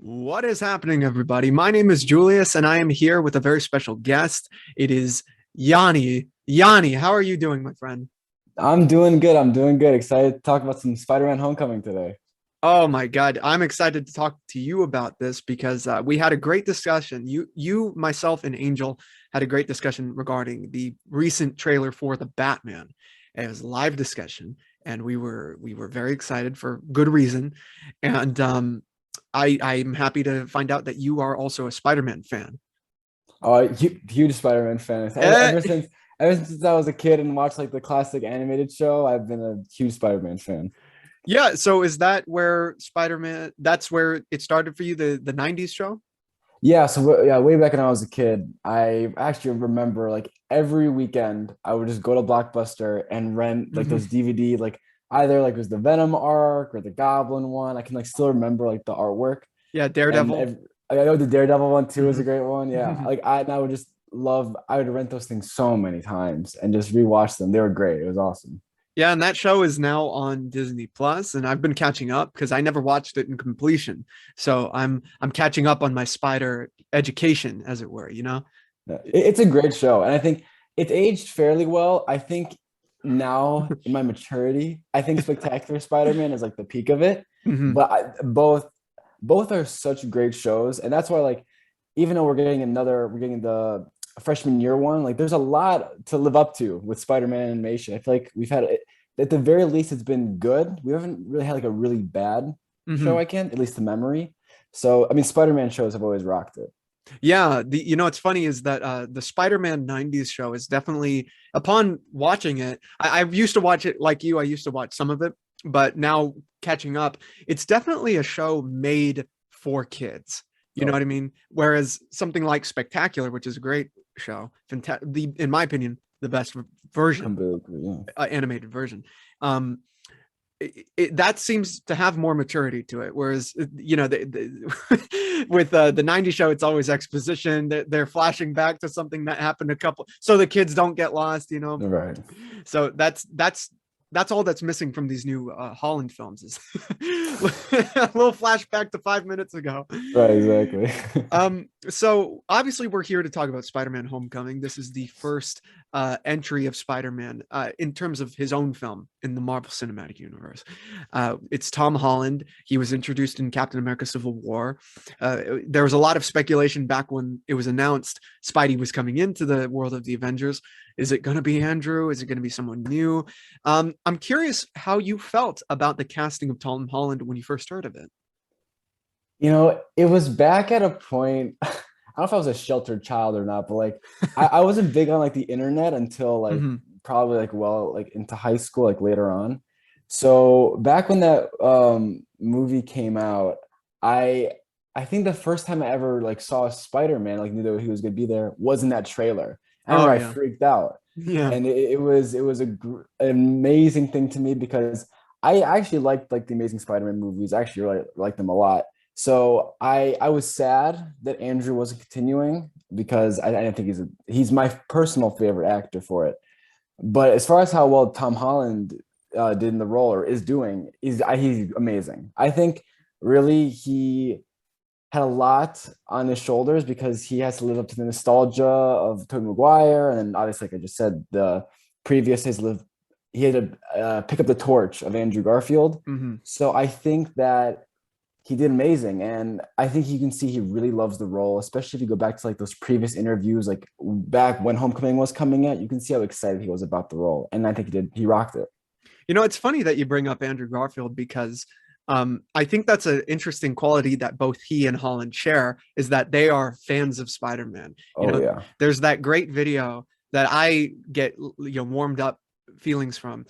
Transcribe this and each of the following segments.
What is happening, everybody? My name is Julius, and I am here with a very special guest. It is Yanni. Yanni, how are you doing, my friend? I'm doing good. I'm doing good. Excited to talk about some Spider-Man Homecoming today. Oh my God, I'm excited to talk to you about this because we had a great discussion. Myself, and Angel had a great discussion regarding the recent trailer for the Batman. It was a live discussion, and we were very excited for good reason. And I'm happy to find out that you are also a Spider-Man fan. Huge Spider-Man fan. Eh, Ever since I was a kid and watched like the classic animated show, I've been a huge Spider-Man fan. Yeah, so is that where Spider-Man, that's where it started for you, the 90s show? Yeah, yeah, way back when I was a kid, I actually remember like every weekend I would just go to Blockbuster and rent like Mhm. those DVD, like either like it was the Venom arc or the Goblin one. I can like still remember like the artwork. Yeah, And Daredevil. I know the Daredevil one too is a Mhm. great one. Yeah, I would just love. I would rent those things so many times and just rewatch them. They were great. It was awesome. Yeah, and that show is now on Disney Plus, and I've been catching up because I never watched it in completion. So I'm catching up on my spider education, as it were, you know? Yeah, it's a great show, and I think it's aged fairly well. I think now in my maturity, I think Spectacular Spider-Man is like the peak of it. Mhm. But both are such great shows, and that's why like even though we're getting the freshman year one, like there's a lot to live up to with Spider-Man animation. I feel like we've had it at the very least it's been good. We haven't really had like a really bad show, Mhm. I can't, at least to memory. So I mean Spider-Man shows have always rocked it. Yeah, what's funny is that the Spider-Man 90s show is definitely, upon watching it, I used to watch it like you, I used to watch some of it, but now catching up, it's definitely a show made for kids. You know Oh, what I mean? Whereas something like Spectacular, which is a great show, in my opinion, the best version, completely agree. Yeah. animated version. Um, that seems to have more maturity to it. Whereas, with the 90s show, it's always exposition. They're flashing back to something that happened a couple, so the kids don't get lost, you know? Right. So that's all that's missing from these new Holland films is a little flashback to 5 minutes ago. Right, exactly. So obviously we're here to talk about Spider-Man Homecoming. This is the first entry of Spider-Man in terms of his own film in the Marvel Cinematic Universe. It's Tom Holland. He was introduced in Captain America Civil War. There was a lot of speculation back when it was announced Spidey was coming into the world of the Avengers. Is it going to be Andrew? Is it going to be someone new? I'm curious how you felt about the casting of Tom Holland when you first heard of it. It was back at a point. I don't know if I was a sheltered child or not, but like I wasn't big on like the internet until like Mhm. probably like into high school, like later on. So back when that movie came out, I I think the first time I ever like saw Spider-Man, like knew that he was gonna be there, was in that trailer. I Oh remember I yeah, freaked out. yeah. And it was an amazing thing to me because I actually liked like the Amazing Spider-Man movies. I actually really liked them a lot. So I was sad that Andrew wasn't continuing because I didn't think he's my personal favorite actor for it. But as far as how well Tom Holland did in the role or is doing, he's amazing. I think really he had a lot on his shoulders because he has to live up to the nostalgia of Tobey Maguire, and then obviously, like I just said, the previous days live. He had to pick up the torch of Andrew Garfield. Hmm. So I think that he did amazing, and I think you can see he really loves the role, especially if you go back to like those previous interviews, like back when Homecoming was coming out. You can see how excited he was about the role, and I think he did. He rocked it. It's funny that you bring up Andrew Garfield because I think that's an interesting quality that both he and Holland share is that they are fans of Spider-Man. Oh yeah, There's that great video that I get warmed up feelings from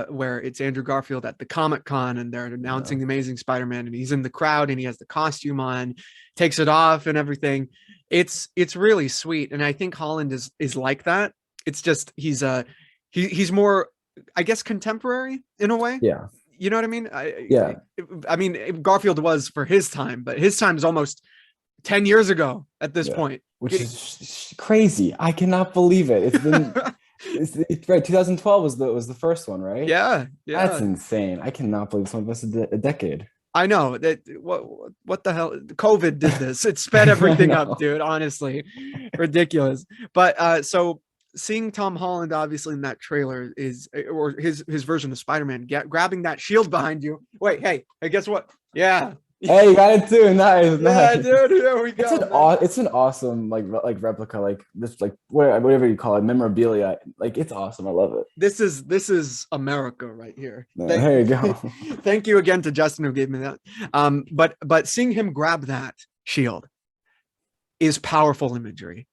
where it's Andrew Garfield at the Comic-Con and they're yeah. announcing the Amazing Spider-Man and he's in the crowd and he has the costume on, takes it off and everything. It's really sweet and I think Holland is like that. It's just he's more, I guess, contemporary in a way. Yeah, You know what I mean? yeah. I mean, Garfield was for his time, but his time is almost 10 years ago at this Yeah, point. which is crazy. I cannot believe it. It's right. 2012 was the first one, right? Yeah, That's yeah. insane. I cannot believe someone invested a decade. I know that what the hell COVID did this. It sped I everything up, know. dude. Honestly, ridiculous. But so seeing Tom Holland obviously in that trailer is or his version of Spider-Man grabbing that shield behind you. Wait, hey, guess what? Yeah. Hey, you got it too. Nice, Yeah, nice. dude, here we go, man. It's an awesome like replica, like this, like whatever you call it, memorabilia. Like it's awesome. I love it. This is America right here. There you go. Thank you again to Justin who gave me that. But seeing him grab that shield is powerful imagery.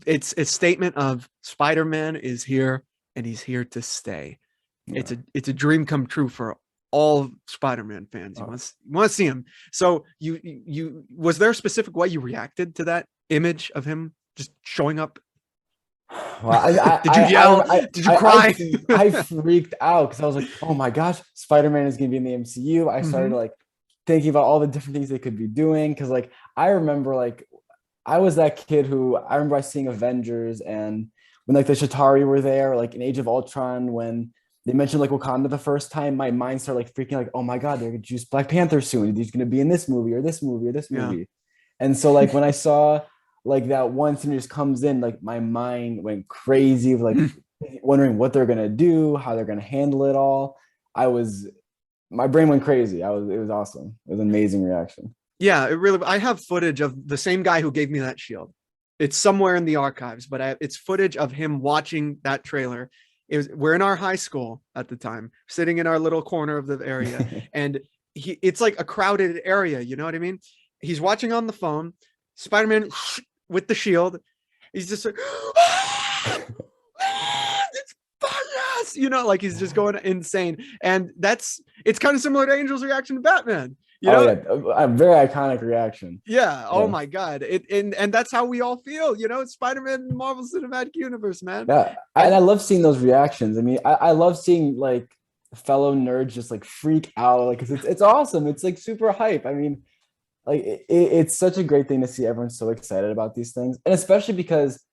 It's a statement of Spider-Man is here and he's here to stay. Yeah. It's a dream come true for all Spider-Man fans. You want to see him. So you was there a specific way you reacted to that image of him just showing up? Well, Did you yell? Did you cry? I freaked out because I was like, oh my gosh, Spider-Man is gonna be in the MCU. I started Mhm. like thinking about all the different things they could be doing. Cause like I remember like I was that kid who I remember seeing Avengers and when like the Chitauri were there, like in Age of Ultron, when they mentioned like Wakanda the first time, my mind started like freaking like, oh my God, they're gonna choose Black Panther soon. He's gonna be in this movie or this movie or this Yeah. movie. And so like when I saw like that one scene just comes in, like my mind went crazy, like wondering what they're gonna do, how they're gonna handle it all. I was my brain went crazy. It was awesome. It was an amazing reaction. Yeah, it really. I have footage of the same guy who gave me that shield. It's somewhere in the archives, but it's footage of him watching that trailer. We're in our high school at the time, sitting in our little corner of the area, and it's like a crowded area. You know what I mean? He's watching on the phone. Spider-Man with the shield. He's just like, it's yes, like he's just going insane, and it's kind of similar to Angel's reaction to Batman. You Oh know, yeah, a very iconic reaction. yeah. Oh Yeah. my God. And that's how we all feel. It's Spider-Man in the Marvel Cinematic Universe, man. Yeah, and And I love seeing those reactions. I mean, I love seeing like fellow nerds just like freak out, like 'cause it's awesome. It's like super hype. I mean, like it's such a great thing to see everyone so excited about these things, and especially because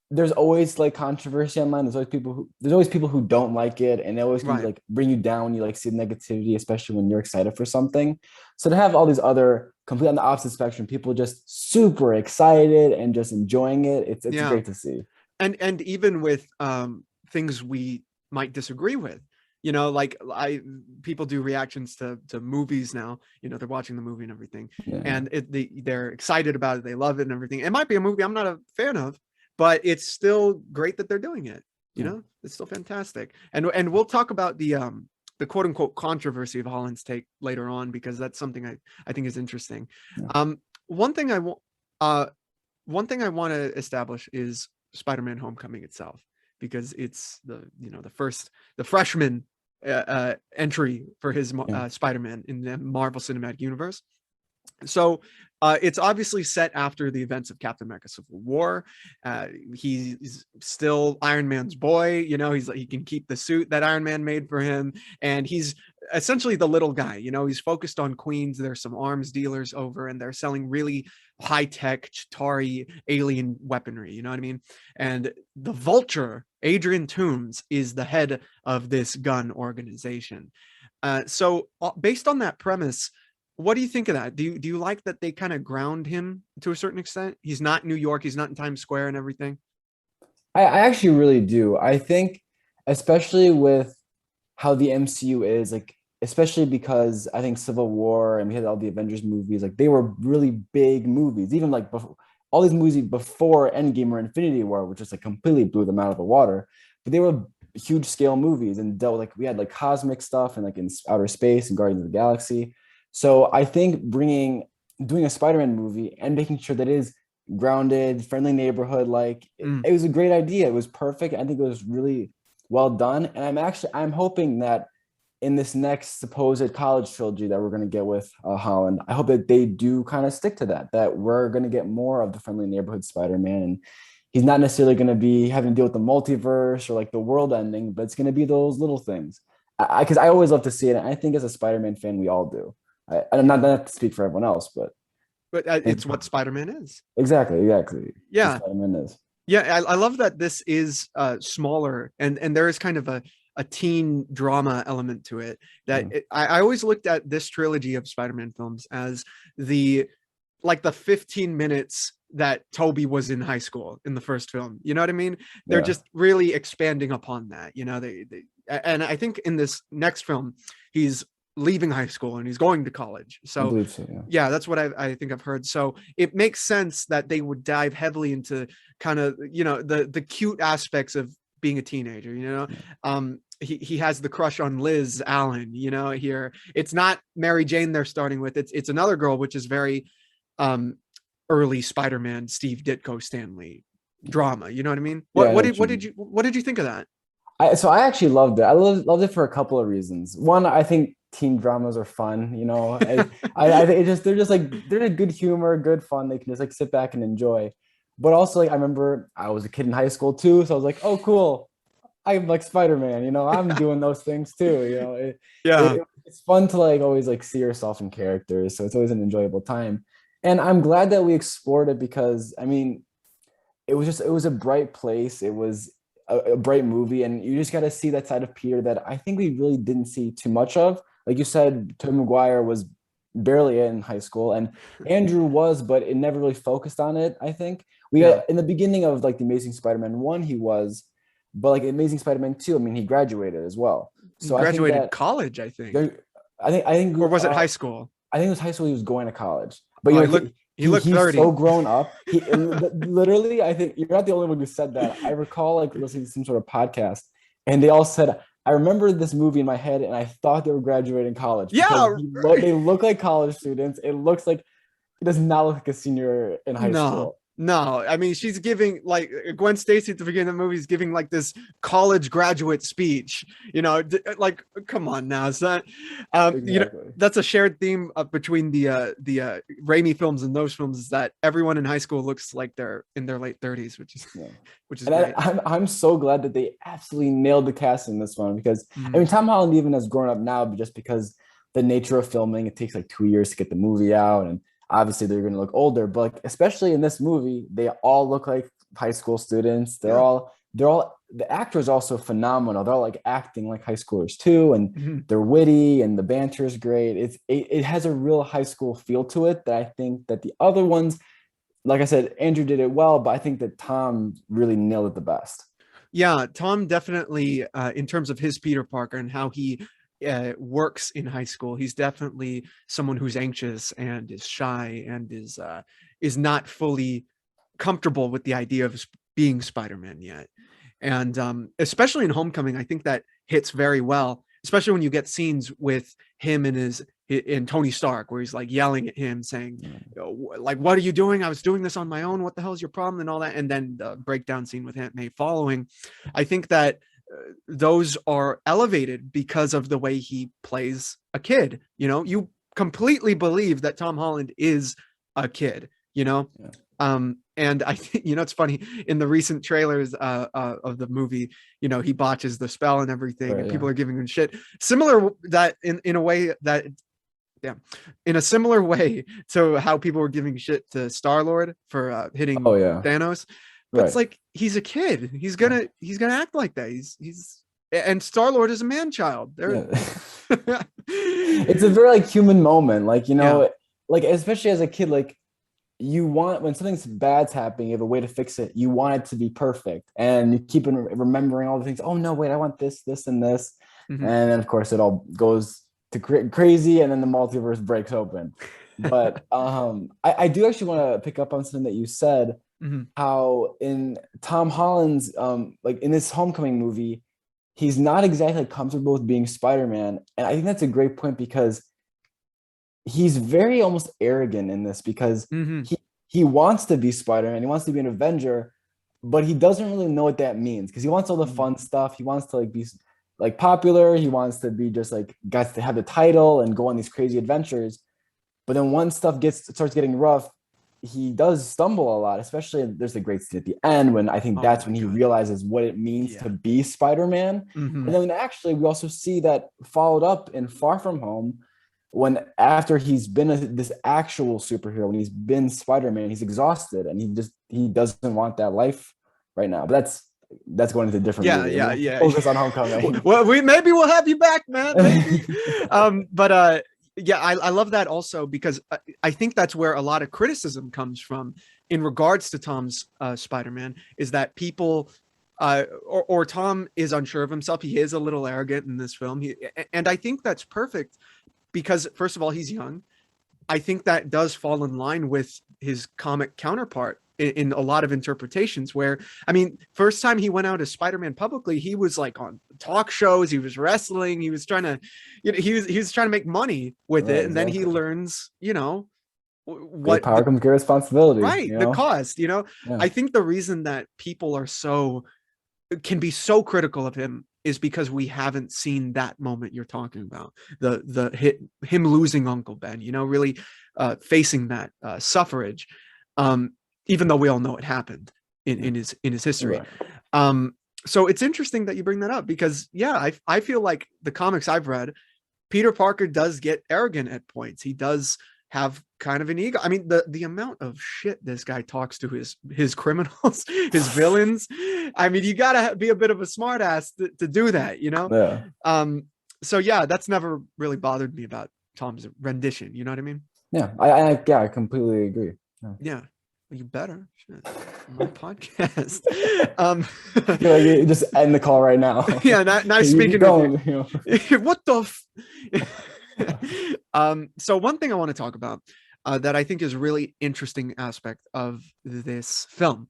there's always like controversy online. There's always people who don't like it, and they always can right. like bring you down when you like see the negativity, especially when you're excited for something. So to have all these other complete on the opposite spectrum, people just super excited and just enjoying it, it's Yeah. great to see. And even with things we might disagree with, like people do reactions to movies now, they're watching the movie and everything, Yeah. and they're excited about it, they love it and everything. It might be a movie I'm not a fan of, but it's still great that they're doing it. Yeah. It's still fantastic. And we'll talk about the quote unquote controversy of Holland's take later on, because that's something I think is interesting. Yeah. One thing I want to establish is Spider-Man Homecoming itself, because it's the freshman entry for his Yeah. Spider-Man in the Marvel Cinematic Universe. So it's obviously set after the events of Captain America Civil War. He's still Iron Man's boy. He can keep the suit that Iron Man made for him, and he's essentially the little guy. He's focused on Queens. There's some arms dealers over, and they're selling really high-tech Chitauri alien weaponry. You know what I mean? And the Vulture, Adrian Toomes, is the head of this gun organization. So based on that premise, what do you think of that? Do you like that they kind of ground him to a certain extent? He's not New York. He's not in Times Square and everything. I actually really do. I think, especially with how the MCU is, like, especially because I think Civil War and we had all the Avengers movies, like, they were really big movies. Even like before, all these movies before Endgame or Infinity War, which just like completely blew them out of the water. But they were huge scale movies and dealt like we had like cosmic stuff and like in outer space and Guardians of the Galaxy. So I think doing a Spider-Man movie and making sure that it is grounded, friendly neighborhood, like Mm. it was a great idea. It was perfect. I think it was really well done. And I'm hoping that in this next supposed college trilogy that we're going to get with Holland, I hope that they do kind of stick to that we're going to get more of the friendly neighborhood Spider-Man. And he's not necessarily going to be having to deal with the multiverse or like the world ending, but it's going to be those little things. Because I always love to see it. And I think as a Spider-Man fan, we all do. I'm not to speak for everyone else, but It's what Spider-Man is. exactly. Yeah. Spider-Man is. Yeah, I love that this is smaller, and there is kind of a teen drama element to it that Yeah. I always looked at this trilogy of Spider-Man films as the like the 15 minutes that Toby was in high school in the first film. You know what I mean? They're Yeah. just really expanding upon that. And I think in this next film, he's leaving high school and he's going to college. I So believe so. Yeah. yeah, that's what I think I've heard. So it makes sense that they would dive heavily into kind of, the cute aspects of being a teenager, Yeah. he has the crush on Liz Allen, here. It's not Mary Jane they're starting with. It's another girl, which is very um early Spider-Man Steve Ditko Stanley drama. You know what I mean? Yeah, What I know what what did you what did mean. you think of that? So I actually loved it. I loved it for a couple of reasons. One, I think teen dramas are fun. I think they're just like they're a good humor, good fun. They can just like sit back and enjoy. But also, like I remember I was a kid in high school too, so I was like, oh, cool. I'm like Spider-Man. I'm doing those things too. Yeah. It's fun to like always like see yourself in characters, so it's always an enjoyable time. And I'm glad that we explored it because I mean, it was a bright place. It was a bright movie, and you just got to see that side of Peter that I think we really didn't see too much of. Like you said, Tobey Maguire was barely in high school, and Andrew was, but it never really focused on it. I think we Yeah. got in the beginning of like the Amazing Spider-Man 1, he was, but like Amazing Spider-Man 2, I mean, he graduated as well. He So I think graduated that college, I think. there, I think Or was it high school? I think it was high school. He was going to college, but Oh, he looked he's so 30. grown up. He literally, I think you're not the only one who said that. I recall like listening to some sort of podcast, and they all said, "I remember this movie in my head, and I thought they were graduating college because Yeah. they look like college students. It looks like he does not look like a senior in high No, school." no. I mean, she's giving like Gwen Stacy at the beginning of the movie is giving like this college graduate speech. Like come on now, is that Exactly. that's a shared theme between the Raimi films and those films is that everyone in high school looks like they're in their late 30s, which is Yeah. which is And great. I'm so glad that they absolutely nailed the cast in this one because I Mm, mean Tom Holland even has grown up now, but just because the nature of filming, it takes like 2 years to get the movie out, and obviously they're going to look older. But like, especially in this movie, they all look like high school students. yeah. They're all the actors also phenomenal. They're all like acting like high schoolers too, and Mhm. they're witty and the banter is great. It has a real high school feel to it that I think that the other ones, like I said, Andrew did it well, but I think that Tom really nailed it the best. Yeah, Tom definitely, in terms of his Peter Parker and how he works in high school, he's definitely someone who's anxious and is shy and is not fully comfortable with the idea of being Spider-Man yet. And especially in Homecoming, I think that hits very well, especially when you get scenes with him and his in Tony Stark, where he's like yelling at him, saying, like, "What are you doing? I was doing this on my own. What the hell is your problem?" and all that. And then the breakdown scene with Aunt May following. I think that those are elevated because of the way he plays a kid. You completely believe that Tom Holland is a kid. Yeah. And I think it's funny in the recent trailers of the movie. He botches the spell and everything, Right, and yeah. people are giving him shit. Similar that in a way that yeah, in a similar way to how people were giving shit to Star-Lord for hitting Oh yeah. Thanos. But it's Right. like he's a kid. He's gonna act like that. He's and Star-Lord is a man child. They're Yeah. It's a very like human moment. Like, yeah. like especially as a kid, like you want when something's bad's happening, you have a way to fix it. You want it to be perfect. And you keep remembering all the things. Oh no, wait, I want this, and this. Mhm. And then of course it all goes to crazy, and then the multiverse breaks open. But I do actually want to pick up on something that you said, Mhm. how in Tom Holland's like in this Homecoming movie, he's not exactly comfortable with being Spider-Man. And I think that's a great point because he's very almost arrogant in this because Mhm. he wants to be Spider-Man, he wants to be an Avenger, but he doesn't really know what that means because he wants all the Mhm. fun stuff. He wants to like be like popular. He wants to be just like guys to have the title and go on these crazy adventures. But then once stuff starts getting rough, he does stumble a lot. Especially there's a great scene at the end when I think Oh that's my when he god. realizes what it means to Yeah. be Spider-Man. And Mhm. then actually we also see that followed up in Far From Home when after he's been this actual superhero, when he's been Spider-Man, he's exhausted and he doesn't want that life right now. But that's that's going into a different Yeah, movie. yeah, We'll yeah. focus on Homecoming. Well, maybe we'll have you back, man. Maybe. But yeah, I love that also because I think that's where a lot of criticism comes from in regards to Tom's Spider-Man, is that people or Tom is unsure of himself. He is a little arrogant in this film. And I think that's perfect because first of all, he's young. I think that does fall in line with his comic counterpart in a lot of interpretations where, I mean, first time he went out as Spider-Man publicly, he was like on talk shows, he was wrestling, he was trying to, he was trying to make money with Right, it. And then he exactly. learns, Great what power comes great responsibility, right, the cost, Yeah. I think the reason that people can be so critical of him is because we haven't seen that moment you're talking about, the hit him losing Uncle Ben, really facing that suffrage, even though we all know it happened in his history. Right. So it's interesting that you bring that up because yeah, I feel like the comics I've read, Peter Parker does get arrogant at points. He does have kind of an ego. I mean, the amount of shit this guy talks to his criminals, his villains. I mean, you gotta be a bit of a smartass to do that, Yeah. So yeah, that's never really bothered me about Tom's rendition. You know what I mean? Yeah. I completely agree. Yeah. Yeah. Well, you better. Shit. My podcast. I feel like you just end the call right now. Yeah, nice speaking with you. What the so one thing I want to talk about that I think is really interesting aspect of this film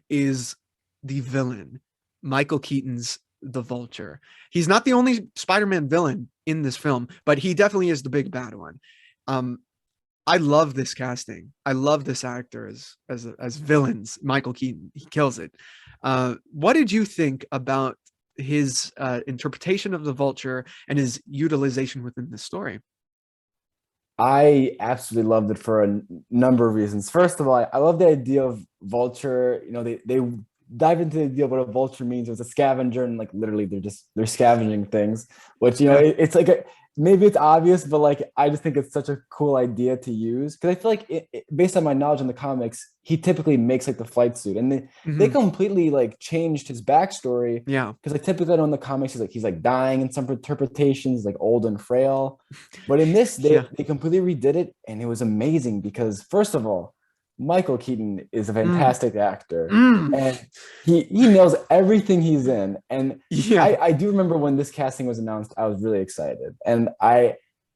is the villain, Michael Keaton's the Vulture. He's not the only Spider-Man villain in this film, but he definitely is the big bad one. I love this casting. I love this actor as villains. Michael Keaton, he kills it. What did you think about his interpretation of the Vulture and his utilization within the story? I absolutely loved it for a number of reasons. First of all, I love the idea of Vulture. They dive into the idea of what a vulture means. It's a scavenger, and like literally they're scavenging things, which Yeah. it's like maybe it's obvious, but like I just think it's such a cool idea to use because I feel like based on my knowledge in the comics, he typically makes like the flight suit, and they completely like changed his backstory. Yeah, because like typically in the comics he's like dying in some interpretations, like old and frail, but in this they completely redid it, and it was amazing because first of all, Michael Keaton is a fantastic actor, and he nails everything he's in. And yeah, I do remember when this casting was announced, I was really excited, and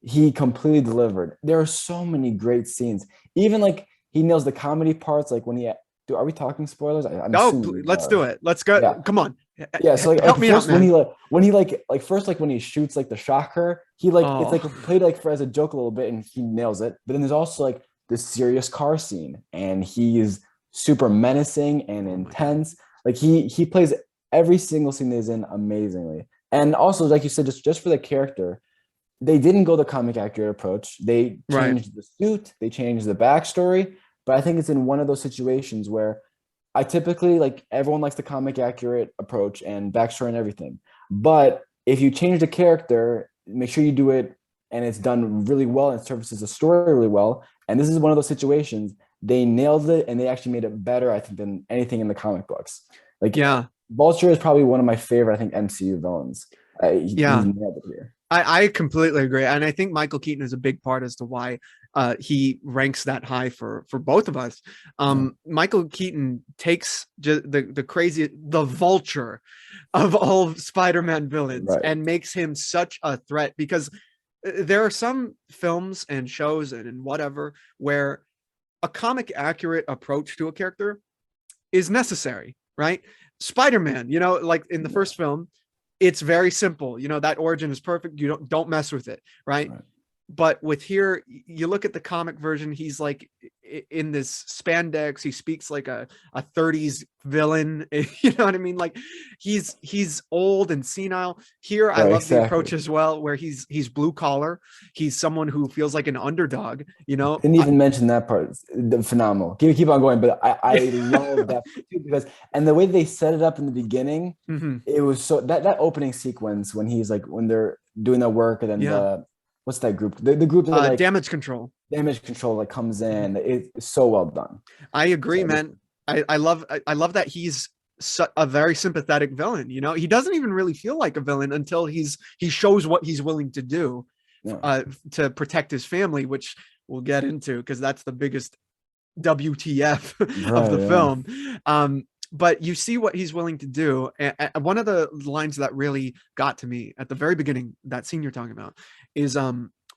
he completely delivered. There are so many great scenes, even like he nails the comedy parts, like when are we talking spoilers? I'm assuming let's do it. Let's go. Yeah. Come on. Yeah, so like help me first out, man. when he first like when he shoots like the shocker, he like it's like played like for as a joke a little bit, and he nails it. But then there's also like this serious car scene, and he is super menacing and intense. Like he plays every single scene that he's in amazingly. And also, like you said, just for the character, they didn't go the comic accurate approach. They changed the suit, they changed the backstory. But I think it's in one of those situations where I typically like everyone likes the comic accurate approach and backstory and everything. But if you change the character, make sure you do it and it's done really well and it services the story really well. And this is one of those situations. They nailed it and they actually made it better, I think, than anything in the comic books. Like, yeah, Vulture is probably one of my favorite, I think, MCU villains. He's nailed it here. I completely agree. And I think Michael Keaton is a big part as to why he ranks that high for both of us. Michael Keaton takes the Vulture of all Spider-Man villains and makes him such a threat, because there are some films and shows and whatever where a comic accurate approach to a character is necessary, right? Spider-Man, like in the first film, it's very simple. That origin is perfect. You don't mess with it, right? But with here, you look at the comic version, he's like in this spandex, he speaks like a 30s villain. You know what I mean? Like he's old and senile. Here, I love the approach as well, where he's blue collar. He's someone who feels like an underdog, Didn't even mention that part. Phenomenal. Keep on going, but I love that too, because and the way they set it up in the beginning, it was so that opening sequence when he's like when they're doing their work, and then what's that group? The group that like Damage Control. Damage Control like comes in. It's so well done. I agree, man. I love that he's a very sympathetic villain. You know, he doesn't even really feel like a villain until he shows what he's willing to do Yeah. to protect his family, which we'll get into because that's the biggest WTF of Right. the Yeah. film. But you see what he's willing to do. And one of the lines that really got to me at the very beginning, that scene you're talking about, is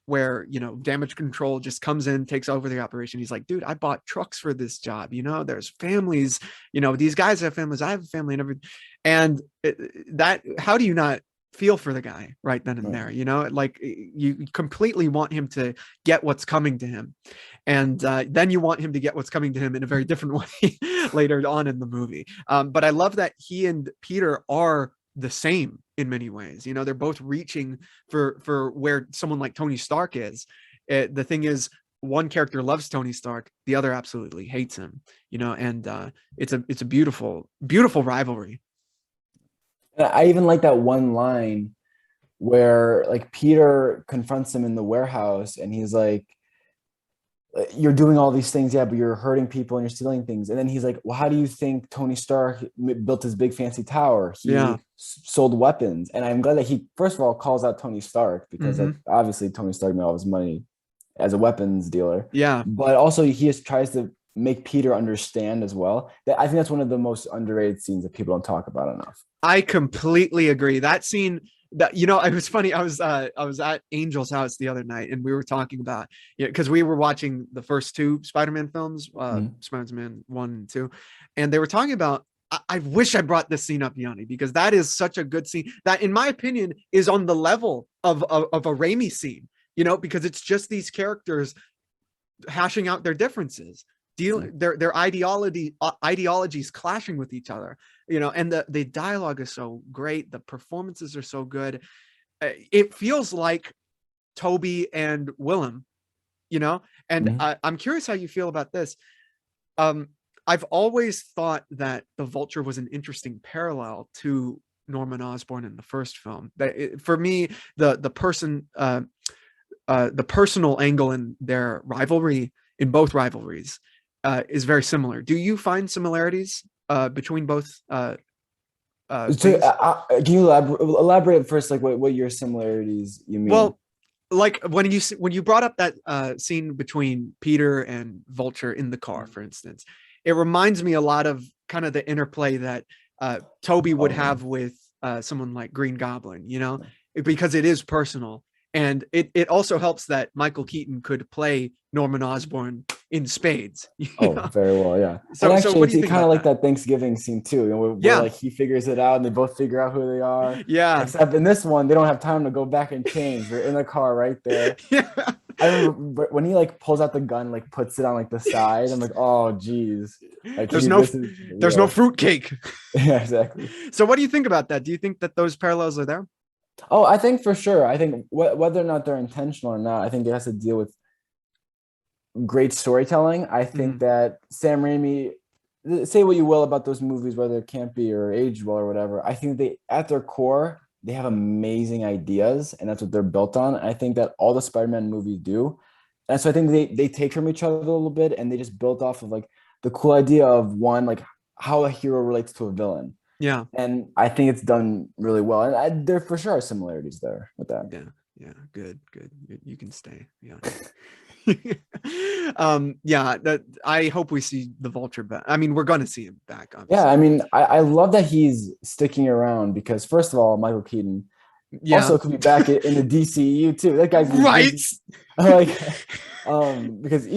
where, you know, damage control just comes in, takes over the operation. He's like, dude, I bought trucks for this job. You know, there's families, you know, these guys have families, I have a family and everything. And that, how do you not feel for the guy right then and Right. there? You know, like you completely want him to get what's coming to him. And then you want him to get what's coming to him in a very different way later on in the movie. But I love that he and Peter are the same in many ways. You know, they're both reaching for where someone like Tony Stark is. The thing is, one character loves Tony Stark, the other absolutely hates him. You know, and it's a beautiful rivalry. I even like that one line where like Peter confronts him in the warehouse and he's like, you're doing all these things, yeah, but you're hurting people and you're stealing things. And then he's like, well, how do you think Tony Stark built his big fancy tower? Yeah. He sold weapons. And I'm glad that he, first of all, calls out Tony Stark because like obviously Tony Stark made all his money as a weapons dealer. Yeah. But also he just tries to make Peter understand as well. That I think that's one of the most underrated scenes that people don't talk about enough. I completely agree. That scene, that, you know, it was funny. I was at Angel's house the other night and we were talking about, you know, because we were watching the first two Spider-Man films, Spider-Man 1 and 2, and they were talking about, I wish I brought this scene up, Yanni, because that is such a good scene that, in my opinion, is on the level of a Raimi scene, you know, because it's just these characters hashing out their differences, their ideologies clashing with each other, you know, and the dialogue is so great, the performances are so good. It feels like Toby and Willem, you know. And I'm curious how you feel about this. I've always thought that the Vulture was an interesting parallel to Norman Osborn in the first film. For me, the personal angle in their rivalry, in both rivalries, is very similar. Do you find similarities between both so, can you elaborate first, like what your similarities you mean? Well, like when you brought up that scene between Peter and Vulture in the car, for instance, it reminds me a lot of kind of the interplay that Toby would have with someone like Green Goblin, you know, because it is personal. And it also helps that Michael Keaton could play Norman Osborn in spades. Very well, yeah. So, and actually, so what do you it's think kind of about like that Thanksgiving scene too, you know, where like he figures it out and they both figure out who they are. Yeah. Except in this one, they don't have time to go back and change. They're in the car right there. Yeah. I remember when he like pulls out the gun, like puts it on like the side. I'm like, oh geez. Like there's no fruitcake. Yeah, exactly. So what do you think about that? Do you think that those parallels are there? Oh, I think for sure. I think whether or not they're intentional or not, I think it has to deal with great storytelling. I think that Sam Raimi, say what you will about those movies, whether it can't be or aged well or whatever, I think they, at their core, they have amazing ideas, and that's what they're built on. And I think that all the Spider-Man movies do. And so I think they take from each other a little bit, and they just built off of like the cool idea of one, like how a hero relates to a villain. Yeah. And I think it's done really well. And there for sure are similarities there with that. Yeah. Good. You can stay. Yeah. That I hope we see the Vulture back. I mean, we're gonna see him back, obviously. Yeah, I mean, I love that he's sticking around because first of all, Michael Keaton also could be back in the DCEU too. That guy's right. Because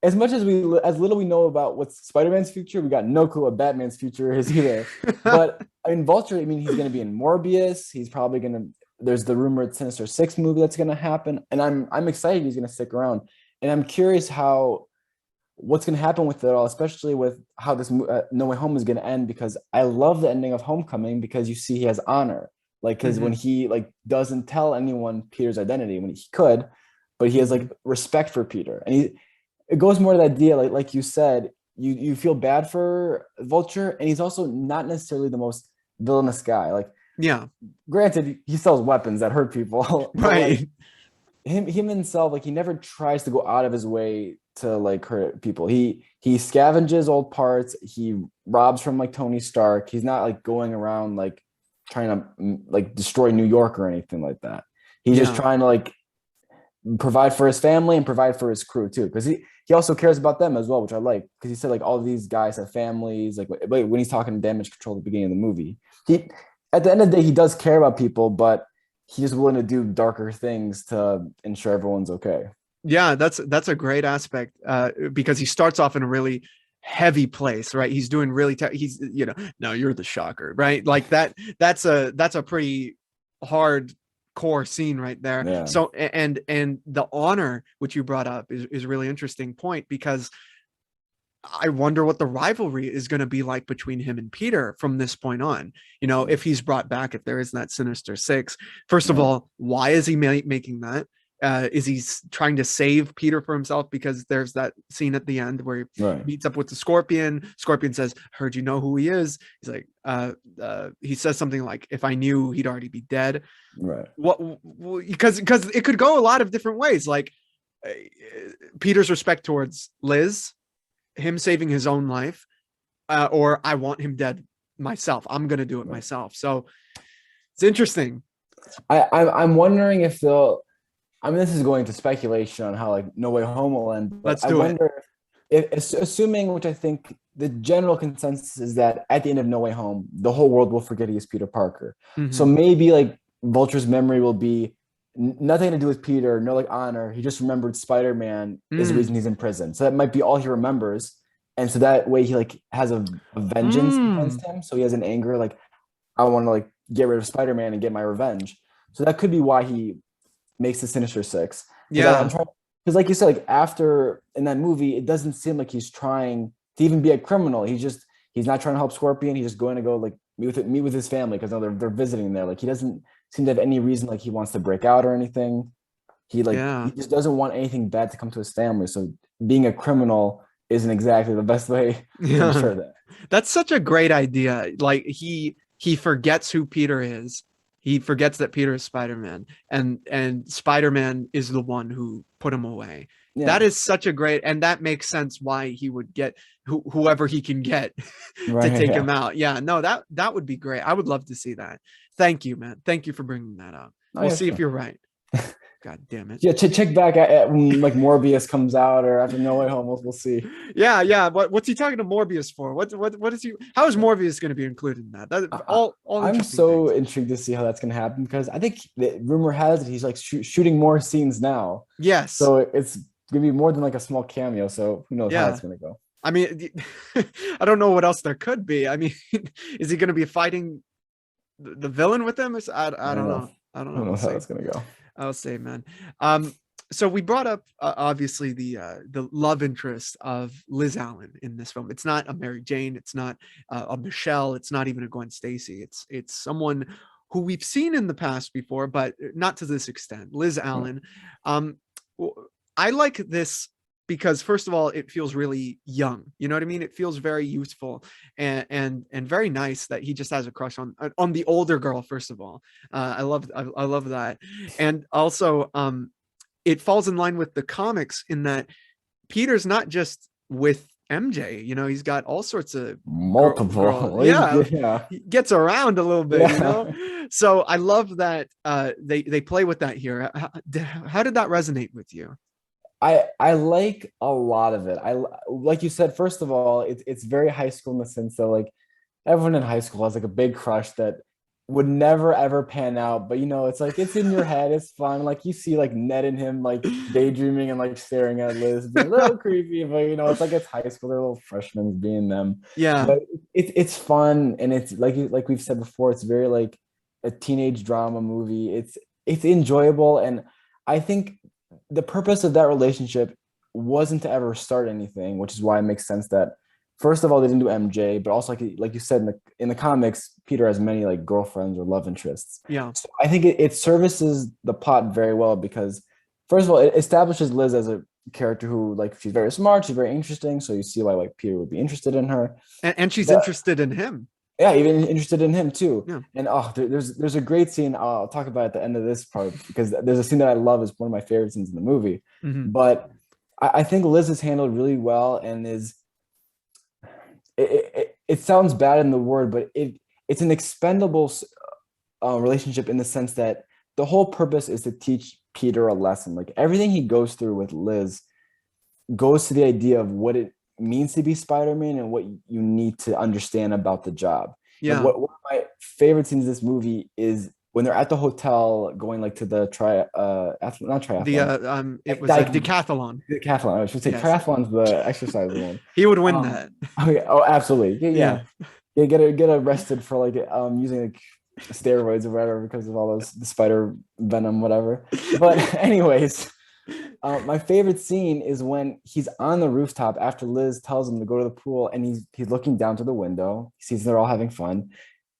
as much as as little we know about what's Spider-Man's future, we got no clue what Batman's future is either. But I mean, Vulture, I mean, he's going to be in Morbius. He's probably going to, there's the rumored Sinister Six movie that's going to happen. And I'm excited he's going to stick around. And I'm curious what's going to happen with it all, especially with how this No Way Home is going to end, because I love the ending of Homecoming because you see he has honor. Like, because when he like doesn't tell anyone Peter's identity when he could, but he has like respect for Peter. And it goes more to that idea, like you said, you feel bad for Vulture, and he's also not necessarily the most villainous guy. Like, yeah, granted, he sells weapons that hurt people, right? Like, him himself, like he never tries to go out of his way to like hurt people. He scavenges old parts. He robs from like Tony Stark. He's not like going around like trying to like destroy New York or anything like that. He's just Yeah. trying to like provide for his family and provide for his crew too, because he also cares about them as well, which I like, because he said like all of these guys have families. Like when he's talking to Damage Control at the beginning of the movie, he at the end of the day he does care about people, but he's willing to do darker things to ensure everyone's okay. Yeah, that's a great aspect, because he starts off in a really heavy place, right? He's doing really he's, no, you're the shocker, right? Like that's a pretty hard core scene right there. Yeah. So and the honor which you brought up is a really interesting point, because I wonder what the rivalry is going to be like between him and Peter from this point on. If he's brought back, if there is that Sinister Six. First of Yeah. all, why is he making that? Is he trying to save Peter for himself? Because there's that scene at the end where he Right. meets up with the Scorpion. Scorpion says, "Heard you know who he is." He's like, he says something like, "If I knew, he'd already be dead." Right. What? Because it could go a lot of different ways. Like Peter's respect towards Liz, him saving his own life, or I want him dead myself. I'm gonna do it myself. So it's interesting. I'm wondering if they'll. I mean, this is going to speculation on how like No Way Home will end, but Let's I do it. wonder if, assuming, which I think the general consensus is that at the end of No Way Home, the whole world will forget he is Peter Parker. So Mhm. maybe like Vulture's memory will be nothing to do with Peter, no like honor. He just remembered Spider-Man is the reason Mm. he's in prison. So that might be all he remembers. And so that way he like has a vengeance Mm. against him. So he has an anger, like, I want to like get rid of Spider-Man and get my revenge. So that could be why he makes the Sinister Six. Because I'm Yeah. trying, because like you said, like after in that movie, it doesn't seem like he's trying to even be a criminal. He's not trying to help Scorpion. He's just going to go like meet with his family because they're visiting there. Like he doesn't seem to have any reason like he wants to break out or anything. He Yeah. just doesn't want anything bad to come to his family. So being a criminal isn't exactly the best way to Yeah. ensure that. That's such a great idea. Like he forgets who Peter is. He forgets that Peter is Spider-Man, and Spider-Man is the one who put him away. That Yeah. is such a great, and that makes sense why he would get whoever he can get to Right. take Yeah. him out. Yeah, no, that would be great. I would love to see that. Thank you, man. Thank you for bringing that up. Oh, We'll yeah, see if sure. you're right. God damn it. Yeah, check back at when like Morbius comes out or after No Way Home. We'll see. Yeah, yeah. What's he talking to Morbius for? What is he? How is Morbius going to be included in that? That I, all I'm interesting so things. intrigued to see how that's going to happen because I think the rumor has it he's like shooting more scenes now, Yes. so it's going to be more than like a small cameo. So who knows how Yeah. it's going to go? I mean, I don't know what else there could be. I mean, is he going to be fighting the villain with him? I I don't don't know. know. I don't know. Who We'll knows how see. that's going to go? I'll say, man. So we brought up obviously the love interest of Liz Allen in this film. It's not a Mary Jane. It's not a Michelle. It's not even a Gwen Stacy. It's someone who we've seen in the past before, but not to this extent. Liz Right. Allen. Um, I like this because first of all, it feels really young. You know what I mean? It feels very youthful and very nice that he just has a crush on the older girl. First of all, I love that, and also it falls in line with the comics in that Peter's not just with MJ. He's got all sorts of girl. Multiple. Yeah, Yeah. he gets around a little bit. Yeah. So I love that they play with that here. How did that resonate with you? I like a lot of it. I like you said. First of all, it's very high school in the sense that like everyone in high school has like a big crush that would never ever pan out. But it's like it's in your head. It's fun. Like you see like Ned and him like daydreaming and like staring at Liz, being a little creepy. But it's like it's high school. They're little freshmen being them. Yeah. But it's fun and it's like we've said before. It's very like a teenage drama movie. It's enjoyable and I think the purpose of that relationship wasn't to ever start anything, which is why it makes sense that first of all they didn't do MJ, but also like you said in the comics, Peter has many like girlfriends or love interests. Yeah. So I think it services the plot very well because first of all it establishes Liz as a character who like she's very smart, she's very interesting, so you see why like Peter would be interested in her. And she's But interested in him. yeah, even interested in him too. Yeah. And there's a great scene I'll talk about at the end of this part because there's a scene that I love is one of my favorite scenes in the movie. Mm-hmm. But I think Liz is handled really well and is it sounds bad in the word, but it's an expendable relationship in the sense that the whole purpose is to teach Peter a lesson. Like everything he goes through with Liz goes to the idea of what it means to be Spider-Man and what you need to understand about the job. And Yeah. one of my favorite scenes in this movie is when they're at the hotel going like to the not The triathlon, it was a like, decathlon. decathlon. I should say Yes. triathlon's the exercise one. He would win Um, that. okay, oh, absolutely. Yeah, Yeah. yeah. Get arrested for like using like steroids or whatever because of all those the spider venom, whatever. But anyways, my favorite scene is when he's on the rooftop after Liz tells him to go to the pool, and he's looking down to the window. He sees they're all having fun,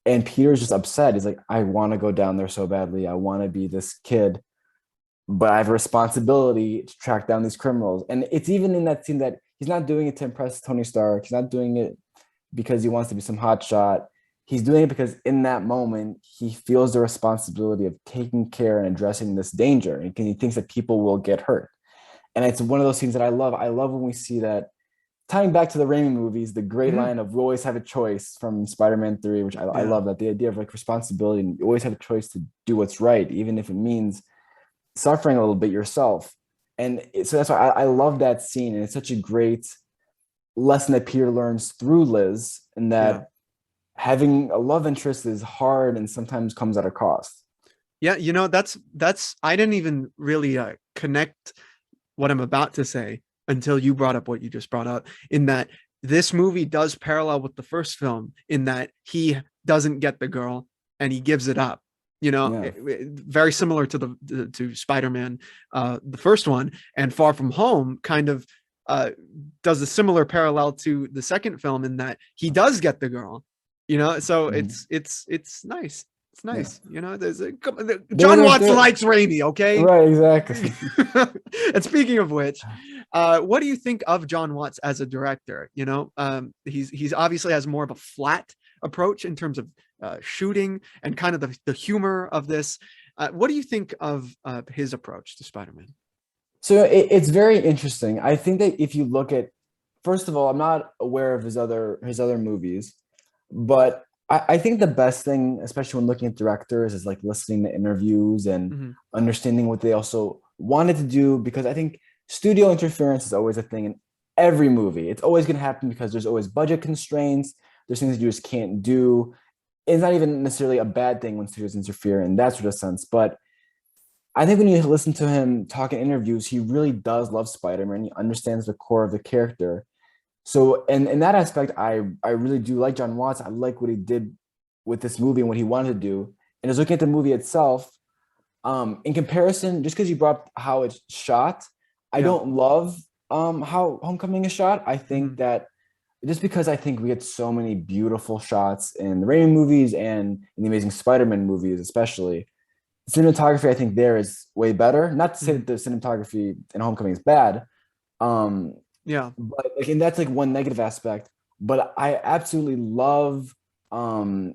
and Peter's just upset. He's like, I want to go down there so badly. I want to be this kid, but I have a responsibility to track down these criminals. And it's even in that scene that he's not doing it to impress Tony Stark. He's not doing it because he wants to be some hot shot. He's doing it because in that moment, he feels the responsibility of taking care and addressing this danger. And he thinks that people will get hurt. And it's one of those things that I love. I love when we see that, tying back to the Raimi movies, the great Mhm. line of "We always have a choice" from Spider-Man 3, which I Yeah. love that, the idea of like responsibility, and you always have a choice to do what's right, even if it means suffering a little bit yourself. And so that's why I love that scene. And it's such a great lesson that Peter learns through Liz, and Yeah. that having a love interest is hard and sometimes comes at a cost. Yeah, that's I didn't even really connect what I'm about to say until you brought up what you just brought up, in that this movie does parallel with the first film in that he doesn't get the girl and he gives it up. Yeah. Very similar to to Spider-Man, the first one, and Far From Home kind of does a similar parallel to the second film in that he does get the girl. So Mhm. it's nice. It's Yeah. nice. John Watts There, likes Raimi, okay? right, exactly. And speaking of which, what do you think of John Watts as a director? He's obviously has more of a flat approach in terms of shooting and kind of the humor of this. What do you think of his approach to Spider-Man? So it's very interesting. I think that if you look at, first of all, I'm not aware of his other movies, but I think the best thing, especially when looking at directors, is like listening to interviews and Mhm. understanding what they also wanted to do. Because I think studio interference is always a thing in every movie. It's always going to happen because there's always budget constraints. There's things that you just can't do. It's not even necessarily a bad thing when studios interfere in that sort of sense, but I think when you listen to him talk in interviews, he really does love Spider-Man. He understands the core of the character. So, and in that aspect, I really do like John Watts. I like what he did with this movie and what he wanted to do. And just looking at the movie itself, in comparison, just because you brought up how it's shot, I Yeah. don't love how Homecoming is shot. I think Mhm. that just because I think we get so many beautiful shots in the Raimi movies and in the Amazing Spider-Man movies, especially cinematography, I think there is way better. Not to say that Mhm. the cinematography in Homecoming is bad, um, Yeah. but like, and that's like one negative aspect. But I absolutely love um,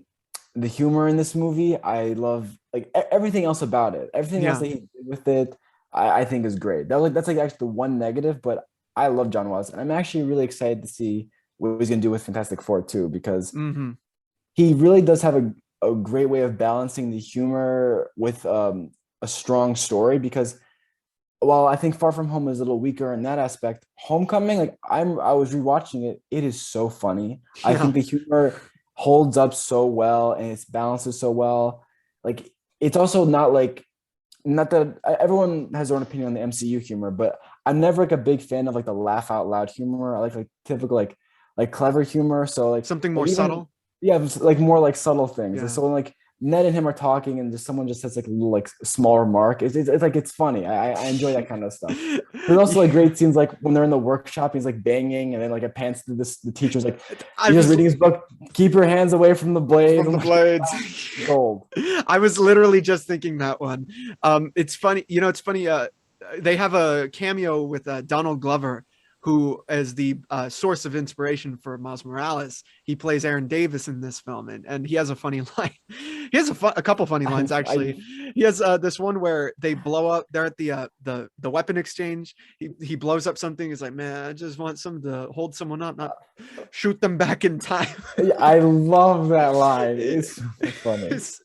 the humor in this movie. I love like everything else about it. Everything else Yeah. that he did with it, I think is great. That's like actually the one negative, but I love John Watts, and I'm actually really excited to see what he's gonna do with Fantastic Four too, because Hmm. he really does have a great way of balancing the humor with a strong story. Because while I think Far From Home is a little weaker in that aspect, Homecoming, like I was rewatching it, it is so funny. I Yeah. think the humor holds up so well and it's balances so well. Like it's also not like, not that everyone has their own opinion on the MCU humor, but I'm never like a big fan of like the laugh out loud humor. I like typical like clever humor. So Something like more even subtle. yeah, it's like more like subtle things. Like, Yeah. so when like Ned and him are talking and just someone just says like a little like small remark, it's like it's funny. I enjoy that kind of stuff. There's also like great scenes like when they're in the workshop, he's like banging, and then like it pans to this the teacher's like I he's just was reading his book. Keep your hands away from the blades. from I'm the like, blades. gold. I was literally just thinking that one. It's funny, it's funny. They have a cameo with Donald Glover, who is the source of inspiration for Miles Morales. He plays Aaron Davis in this film, and he has a funny line. He has a couple funny lines I actually. He has this one where they blow up. They're at the weapon exchange. He blows up something. He's like, man, I just want some to hold someone up, not shoot them back in time. I love that line. It's so funny. It's-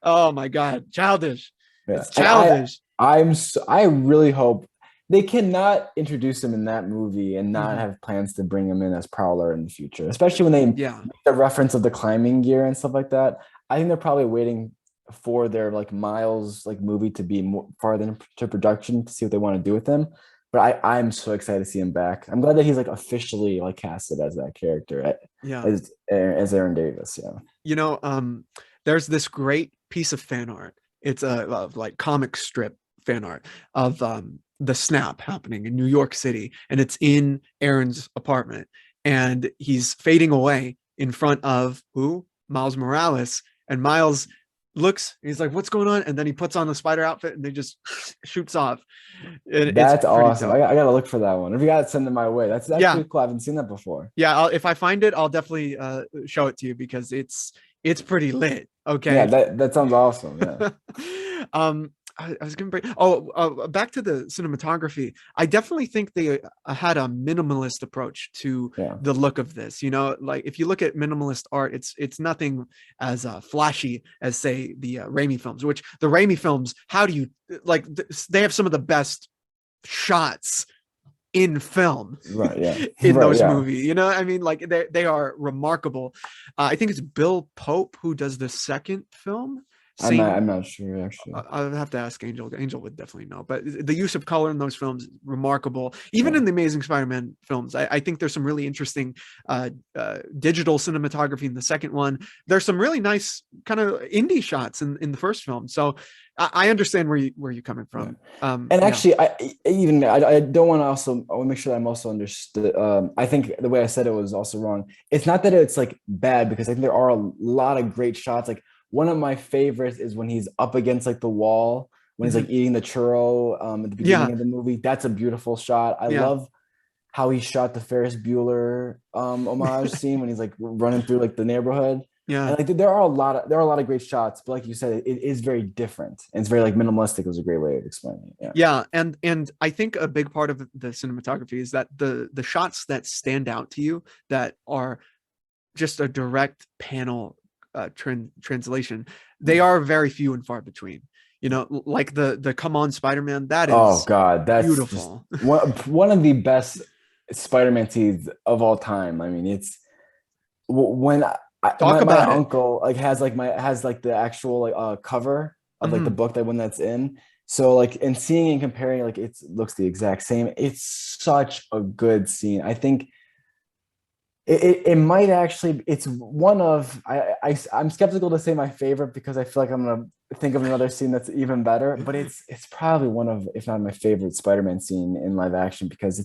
oh my god, childish. Yeah, It's and childish. I really hope they cannot introduce him in that movie and not Mhm. have plans to bring him in as Prowler in the future, especially when they Yeah. make the reference of the climbing gear and stuff like that. I think they're probably waiting for their like Miles like movie to be more farther into production to see what they want to do with him. But I'm so excited to see him back. I'm glad that he's like officially like casted as that character Yeah. as Aaron Davis. Yeah. You know, there's this great piece of fan art. It's a like comic strip fan art of the snap happening in New York City, and it's in Aaron's apartment, and he's fading away in front of who? Miles Morales, and Miles looks, and he's like, "What's going on?" And then he puts on the spider outfit, and they just shoots off. It's That's pretty awesome. dope. I gotta look for that one. If you gotta send it my way, that's Yeah, pretty cool. I haven't seen that before. yeah. If I find it, I'll definitely show it to you because it's pretty lit. Yeah, Okay. that sounds awesome. Yeah. I was gonna bring back to the cinematography. I definitely think they had a minimalist approach to Yeah. the look of this. You know, like if you look at minimalist art, it's nothing as flashy as say the Raimi films. Which the Raimi films, how do you like? They have some of the best shots in film Right. Yeah. in Right. those Yeah. movies. You know, I mean, like they are remarkable. I think it's Bill Pope who does the second film. Same. I'm not sure actually. I'll have to ask Angel. Angel would definitely know. But the use of color in those films, remarkable. Even Yeah. in the Amazing Spider-Man films, I think there's some really interesting digital cinematography in the second one. There's some really nice kind of indie shots in the first film. So I understand where you're coming Yeah. from. And Yeah. actually, I don't want to also. I want to make sure that I'm also understood. I think the way I said it was also wrong. It's not that it's like bad because I think there are a lot of great shots. Like one of my favorites is when he's up against like the wall when he's Mhm. like eating the churro at the beginning Yeah. of the movie. That's a beautiful shot. I Yeah. love how he shot the Ferris Bueller homage scene when he's like running through like the neighborhood. Yeah. And like there are a lot of great shots, but like you said, it is very different. And it's very like minimalistic. It was a great way of explaining it. Yeah. Yeah, and I think a big part of the cinematography is that the shots that stand out to you that are just a direct panel translation, they are very few and far between. You know, like the Come On Spider-Man, that Oh is God, that's just beautiful. one of the best Spider-Man scenes of all time. I mean, it's when Talk my about it. uncle like has like the actual like cover of like the Mhm. book that when that's in. So like and seeing and comparing like it looks the exact same. It's such a good scene. I think it might actually it's one of I'm skeptical to say my favorite because I feel like I'm gonna think of another scene that's even better, but it's probably one of if not my favorite Spider-Man scene in live action because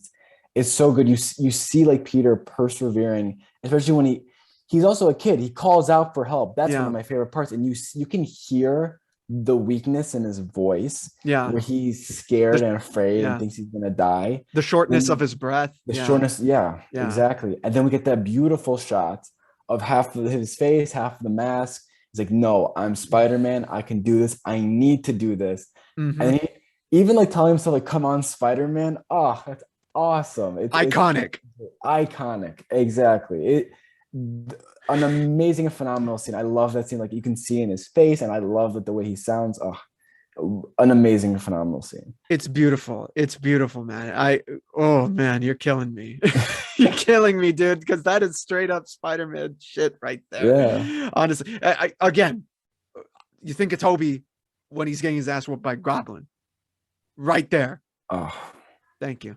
it's so good. You see like Peter persevering, especially when he's also a kid. He calls out for help. That's one Yeah, of my favorite parts, and you can hear the weakness in his voice yeah, where he's scared the and afraid and yeah, thinks he's gonna die. the shortness of And his breath. the Yeah, shortness, yeah, yeah. exactly. And then we get that beautiful shot of half of his face, half of the mask. He's like, "No, I'm Spider-Man. I can do this. I need to do this." Hmm. And he even like telling himself, like, "Come on, Spider-Man." Oh, that's awesome. It's Iconic. iconic. Exactly. An amazing and phenomenal scene. I love that scene. Like you can see in his face, and I love that the way he sounds. Oh, an amazing and phenomenal scene. It's beautiful. It's beautiful, man. Oh man, you're killing me. You're killing me, dude, because that is straight up Spider-Man shit right there. Yeah. Honestly, again, you think of Toby when he's getting his ass whooped by Goblin, right there. Oh, Thank you.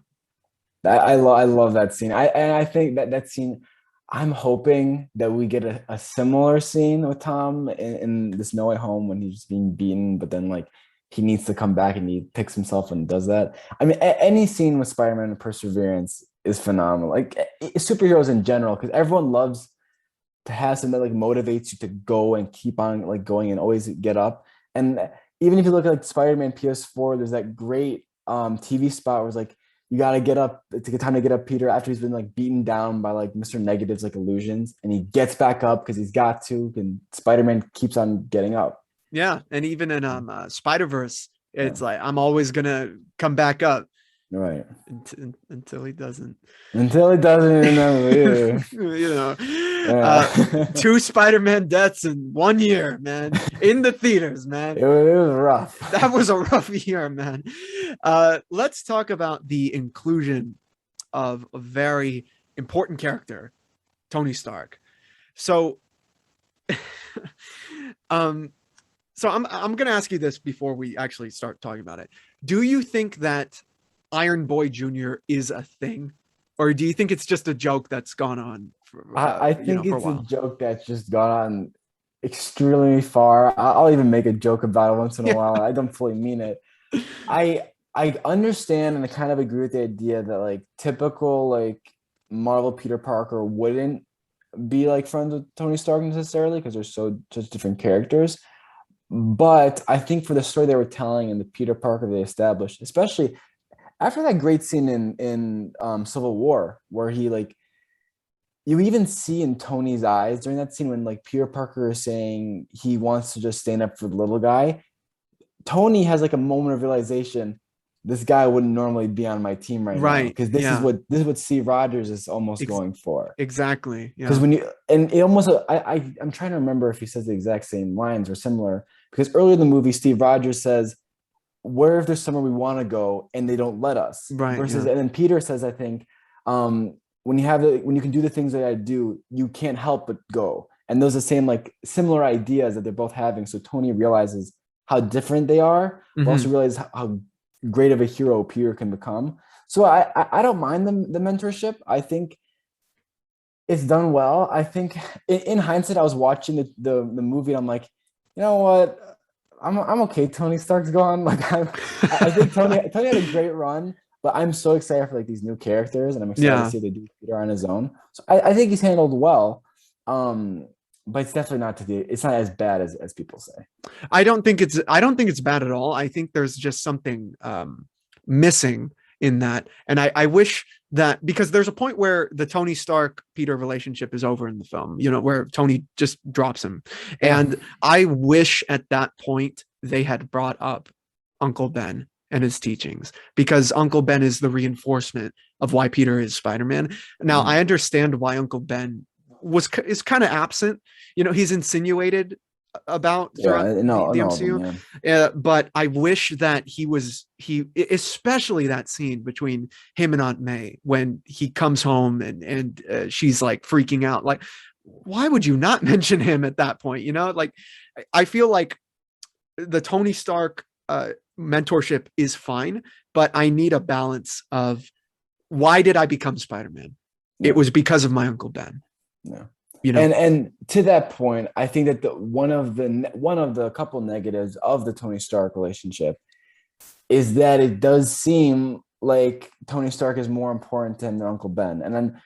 I love that scene. I think that scene. I'm hoping that we get a similar scene with Tom in this No Way Home when he's being beaten, but then like he needs to come back and he picks himself and does that. I mean, any scene with Spider-Man and Perseverance is phenomenal. Like superheroes in general, because everyone loves to have something that like motivates you to go and keep on like going and always get up. And even if you look at like Spider-Man PS4, there's that great TV spot where it's like you gotta get up. It's a good time to get up, Peter, after he's been like beaten down by like Mr. Negative's like illusions, and he gets back up because he's got to, and Spider-Man keeps on getting up. Yeah, and even in Spider-Verse, Yeah. it's like I'm always gonna come back up Right. until he doesn't. Until it doesn't remember you. You know, Yeah. two Spider-Man deaths in 1 year, man, in the theaters, man. It was rough. That was a rough year, man. Let's talk about the inclusion of a very important character, Tony Stark. So, um, so I'm gonna ask you this before we actually start talking about it. Do you think that Iron Boy Jr. is a thing, or do you think it's just a joke that's gone on for I think for a it's a while? joke that's just gone on extremely far. I'll even make a joke about it once in a Yeah, while. I don't fully mean it. I understand and I kind of agree with the idea that like typical like Marvel Peter Parker wouldn't be like friends with Tony Stark necessarily because they're so just different characters. But I think for the story they were telling and the Peter Parker they established, especially after that great scene in Civil War where he like you even see in Tony's eyes during that scene when like Peter Parker is saying he wants to just stand up for the little guy. Tony has like a moment of realization. This guy wouldn't normally be on my team right now right. because Yeah, this is what Steve Rogers is almost Ex- going for. exactly. Because Yeah, when you and it almost I'm trying to remember if he says the exact same lines or similar because earlier in the movie Steve Rogers says where if there's somewhere we want to go and they don't let us right. versus Yeah, and then Peter says I think when when you can do the things that I do you can't help but go and those are the same like similar ideas that they're both having so Tony realizes how different they are but hmm also realizes how great of a hero Peter can become so I don't mind the mentorship I think it's done well I think in hindsight I was watching the movie and I'm like you know what I'm okay. Tony Stark's gone. I think Tony had a great run, but I'm so excited for like these new characters, and I'm excited to yeah. see what they do with Peter on his own. So I think he's handled well, but it's definitely not it's not as bad as people say. I don't think it's bad at all. I think there's just something missing in that. And I wish that because there's a point where the Tony Stark Peter relationship is over in the film, you know, where Tony just drops him. Yeah, And I wish at that point they had brought up Uncle Ben and his teachings because Uncle Ben is the reinforcement of why Peter is Spider-Man. Now I Mhm. understand why Uncle Ben is kind of absent. You know, he's insinuated about throughout Yeah. the No, of them. MCU. Yeah, But I wish that especially that scene between him and Aunt May when he comes home and she's like freaking out. Like, why would you not mention him at that point? You know, like I feel like the Tony Stark mentorship is fine, but I need a balance of why did I become Spider-Man? It yeah, was because of my Uncle Ben. yeah. You know, And to that point, I think that one of the couple negatives of the Tony Stark relationship is that it does seem like Tony Stark is more important to him than Uncle Ben. And then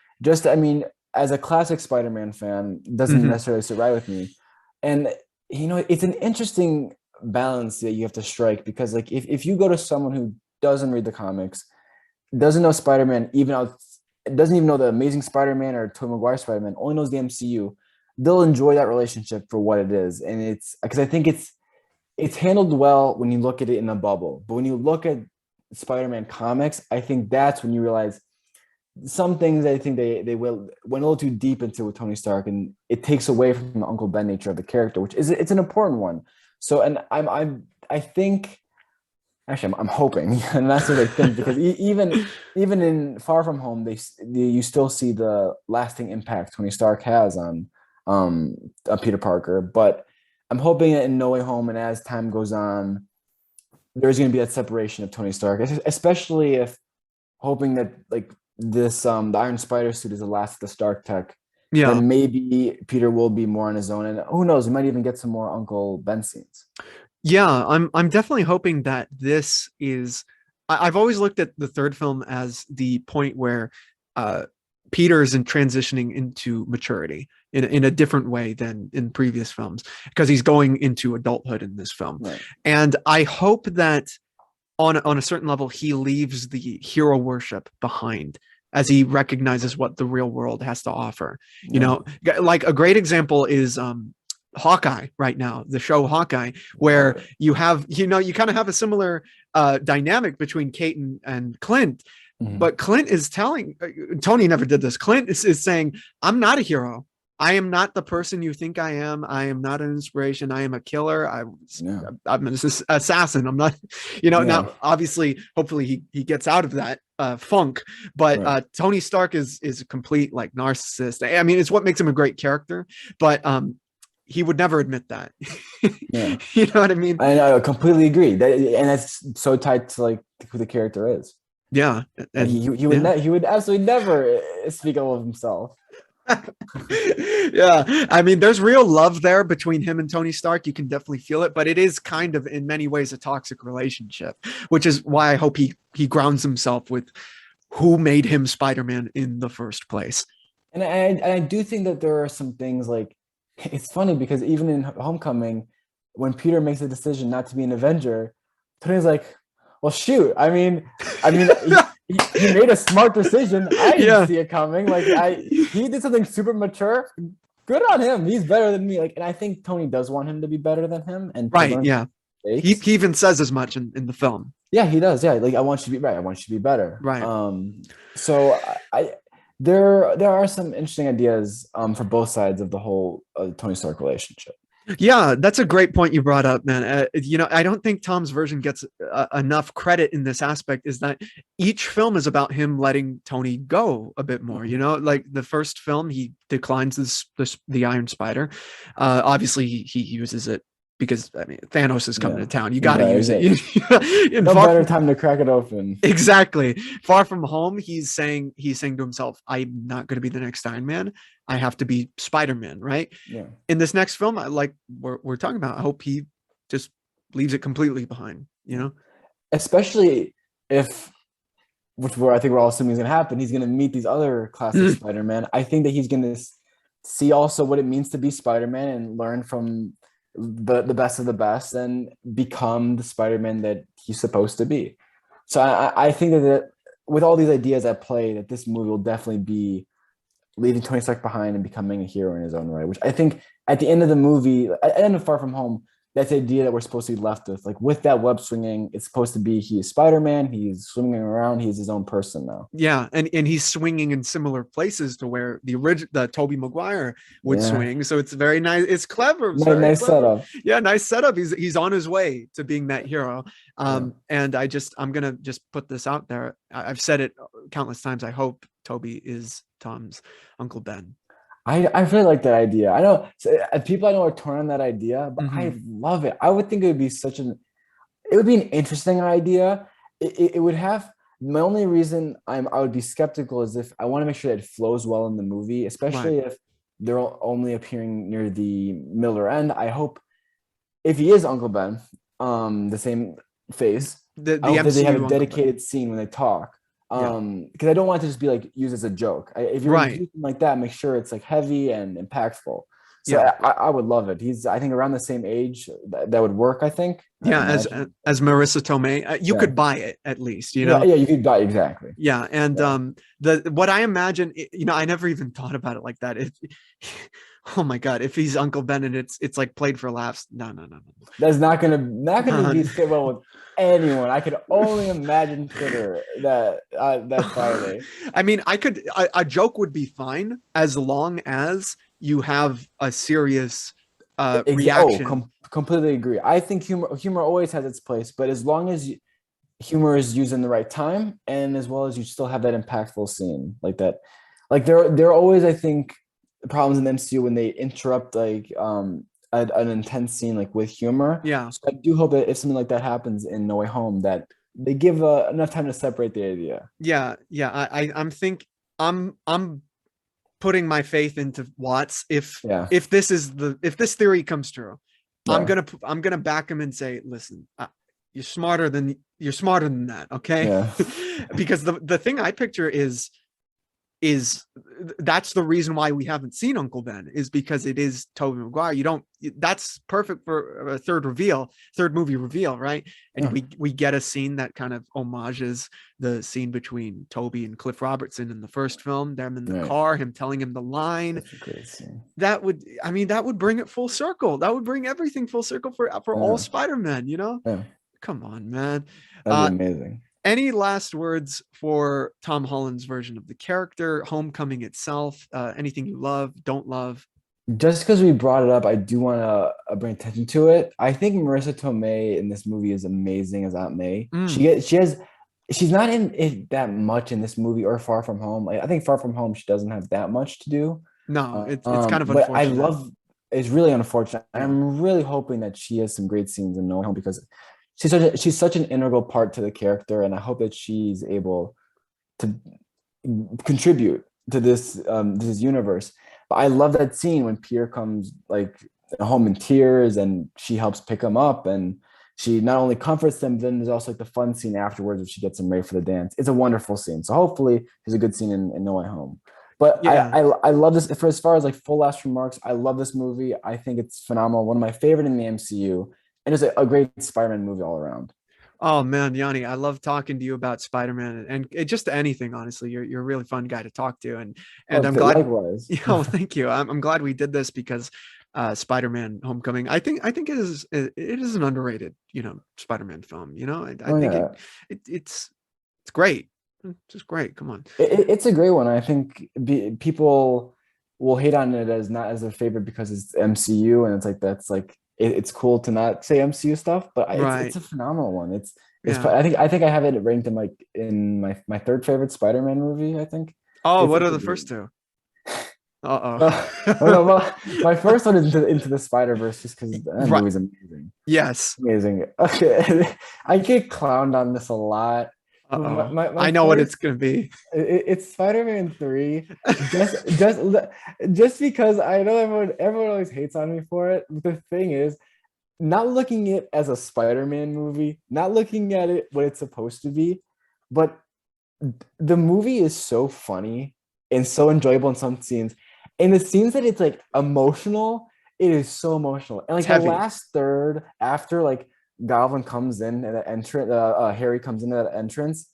I mean, as a classic Spider-Man fan, doesn't mm-hmm. necessarily sit right with me. And it's an interesting balance that you have to strike because like if you go to someone who doesn't read the comics, doesn't know Spider-Man, doesn't even know the Amazing Spider-Man or Tobey Maguire Spider-Man, only knows the MCU, they'll enjoy that relationship for what it is. And it's because I think it's handled well when you look at it in a bubble. But when you look at Spider-Man comics, I think that's when you realize some things I think they went a little too deep into with Tony Stark, and it takes away from the Uncle Ben nature of the character, which is it's an important one. So, and I think actually I'm hoping, and that's what I think because even in Far From Home, you still see the lasting impact Tony Stark has on Peter Parker, but I'm hoping that in No Way Home and as time goes on, there's going to be that separation of Tony Stark, especially if hoping that like this the Iron Spider suit is the last of the Stark tech. Yeah. Then maybe Peter will be more on his own, and who knows, we might even get some more Uncle Ben scenes. Yeah, I'm definitely hoping that this is. I've always looked at the third film as the point where uh, Peter is in transitioning into maturity in a different way than in previous films because he's going into adulthood in this film, Right. and I hope that on a certain level, he leaves the hero worship behind as he recognizes what the real world has to offer. You Yeah. know, like a great example is Hawkeye right now, the show Hawkeye, where you have, you know, you kind of have a similar dynamic between Kate and Clint. Mhm. But Clint is telling Tony never did this. Clint is saying, I'm not a hero. I am not the person you think I am. I am not an inspiration. I am a killer. Yeah. I'm an assassin. I'm not, you know, Yeah. now obviously, hopefully he gets out of that funk, but Right. Tony Stark is a complete like narcissist. I mean, it's what makes him a great character, but he would never admit that. Yeah. You know what I mean? I completely agree. And that's so tied to like who the character is. Yeah. Like And he he would absolutely never speak ill of himself. yeah, I mean, there's real love there between him and Tony Stark. You can definitely feel it, but it is kind of in many ways a toxic relationship, which is why I hope he grounds himself with who made him Spider-Man in the first place. And I do think that there are some things like it's funny because even in Homecoming, when Peter makes a decision not to be an Avenger, Tony's like, "Well, shoot. I mean, he made a smart decision. I didn't Yeah. see it coming. He did something super mature. Good on him. He's better than me. Like, and I think Tony does want him to be better than him and to Right. learn Yeah. mistakes. He even says as much in the film. Yeah, he does. Yeah, like I want you to be right. I want you to be better. Right. So I there are some interesting ideas for both sides of the whole Tony Stark relationship. Yeah, that's a great point you brought up, man. You know, I don't think Tom's version gets enough credit in this aspect. Is that each film is about him letting Tony go a bit more. You know, like the first film, he declines the Iron Spider. Obviously, he uses it because I mean Thanos is coming Yeah, to town. You got to right. use it. In No Far better From time to crack it open. Exactly. Far From Home, he's saying to himself, I'm not going to be the next Iron Man. I have to be Spider-Man, right? Yeah, In this next film, I like we're talking about, I hope he just leaves it completely behind, you know? especially if which where I think we're all assuming is going to happen. He's going to meet these other classic Spider-Man. I think that he's going to see also what it means to be Spider-Man and learn from the best of the best and become the Spider-Man that he's supposed to be. So I think that with all these ideas at play, that this movie will definitely be leaving Tony Stark behind and becoming a hero in his own right. Which I think at the end of the movie, at the end of Far From Home, that's the idea that we're supposed to be left with. Like with that web swinging, it's supposed to be he's Spider-Man, he's swinging around, he's his own person now. Yeah, and he's swinging in similar places to where the Tobey Maguire would Yeah, swing. So it's very nice. It's clever. It's nice, very nice clever. setup. Yeah, nice setup. He's on his way to being that hero. Yeah. And I'm gonna just put this out there. I've said it countless times. I hope Toby is Tom's Uncle Ben. I really like that idea. I know people I know are torn on that idea, but Mm-hmm. I love it. I would think it would be it would be an interesting idea. It would have my only reason I would be skeptical is if I want to make sure that it flows well in the movie, especially Right. if they're only appearing near the middle end. I hope if he is Uncle Ben, the same face, The I hope that they have MCU a Uncle Ben. dedicated scene when they talk. Yeah. Because I don't want it to just be like used as a joke. If you're Right. gonna do something like that, make sure it's like heavy and impactful. So Yeah. I would love it. He's I think around the same age that would work. I think. I Yeah. imagine. As Marissa Tomei, you Yeah. could buy it at least, you Yeah, know? yeah, you could buy exactly. Yeah. And Yeah. the what I imagine, you know, I never even thought about it like that. Oh my God, if he's Uncle Ben and it's like played for laughs. No. That's not gonna be No. sit well with anyone. I could only imagine Twitter that Friday. I mean, a joke would be fine as long as you have a serious reaction. Completely agree. I think humor always has its place, but as long as humor is used in the right time, and as well as you still have that impactful scene like that, like there are always I think problems in the MCU when they interrupt like an intense scene like with humor. Yeah. So I do hope that if something like that happens in No Way Home, that they give enough time to separate the idea. Yeah. I'm putting my faith into Watts. Yeah, If this theory comes true, I'm yeah, gonna back him and say, listen, you're smarter than that, okay? yeah, Because the thing I picture is is that's the reason why we haven't seen Uncle Ben, is because it is Tobey Maguire. You don't That's perfect for a third movie reveal, right? And Yeah. we get a scene that kind of homages the scene between Toby and Cliff Robertson in the first film, them in the Right. car, him telling him the line. Such a great scene. That would, I mean, that would bring it full circle. That would bring everything full circle for all Yeah. Spider-Man, Yeah. Come on, man. That'd be amazing. Any last words for Tom Holland's version of the character, Homecoming itself? Anything you love, don't love? Just because we brought it up, I do want to bring attention to it. I think Marissa Tomei in this movie is amazing as Aunt May. Mm. She's not in it that much in this movie or Far From Home. Like, I think Far From Home she doesn't have that much to do. No, it's kind of But I unfortunate. love. It's really unfortunate. Yeah. I'm really hoping that she has some great scenes in No Way Home because she's such an integral part to the character, and I hope that she's able to contribute to this universe. But I love that scene when Peter comes like home in tears and she helps pick him up and she not only comforts them, then there's also like the fun scene afterwards where she gets him ready for the dance. It's a wonderful scene. So hopefully there's a good scene in No Way Home. But Yeah. I love this. For as far as like full last remarks, I love this movie. I think it's phenomenal. One of my favorite in the MCU, and it's a great Spider-Man movie all around. Oh man, Yanni, I love talking to you about Spider-Man and just anything. Honestly, you're a really fun guy to talk to, and I'm glad. Likewise. Thank you. I'm glad we did this because Spider-Man: Homecoming. I think it is an underrated Spider-Man film. I think it's great. It's just great. Come on. It's a great one. I think people will hate on it as not as a favorite because it's MCU, and it's like that's like it's cool to not say MCU stuff, but it's a phenomenal one. I think I have it ranked in my third favorite Spider-Man movie. I think. Oh, what are the first two? Well, my first one is Into the Spider-Verse, just because that movie's amazing. Yes, amazing. Okay, I get clowned on this a lot. I know what it's gonna be. It's Spider-Man 3. Just because I know everyone always hates on me for it. The thing is, not looking at it as a Spider-Man movie, not looking at it what it's supposed to be, but the movie is so funny and so enjoyable in some scenes. And the scenes that it's like emotional, it is so emotional. And like the last third, after like Goblin comes in at the entrance, Harry comes into that entrance,